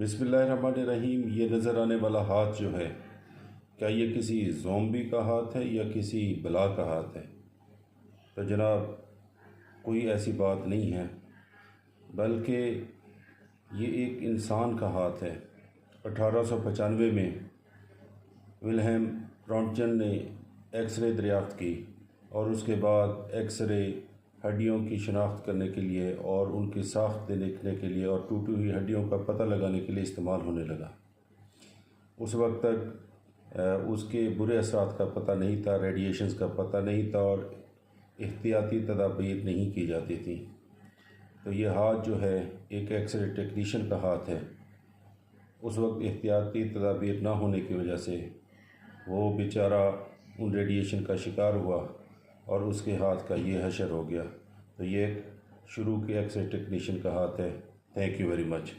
बिस्मिल्लाहिर्रहमानिर्रहीम। ये नज़र आने वाला हाथ जो है, क्या ये किसी ज़ॉम्बी का हाथ है या किसी बला का हाथ है? तो जनाब, कोई ऐसी बात नहीं है, बल्कि ये एक इंसान का हाथ है। 1895 में विल्हेम रॉन्टजन ने एक्सरे दरियाफ़्त की और उसके बाद एक्सरे हड्डियों की शनाख्त करने के लिए और उनकी साख्त देखने के लिए और टूटी हुई हड्डियों का पता लगाने के लिए इस्तेमाल होने लगा। उस वक्त तक उसके बुरे असरात का पता नहीं था, रेडिएशंस का पता नहीं था और एहतियाती तदाबीर नहीं की जाती थी। तो ये हाथ जो है एक एक्सरे टेक्नीशियन का हाथ है। उस वक्त एहतियाती तदाबीर ना होने की वजह से वो बेचारा उन रेडिएशन का शिकार हुआ और उसके हाथ का ये हशर हो गया। तो ये एक शुरू के एक्सरे टेक्नीशियन का हाथ है। Thank you very much.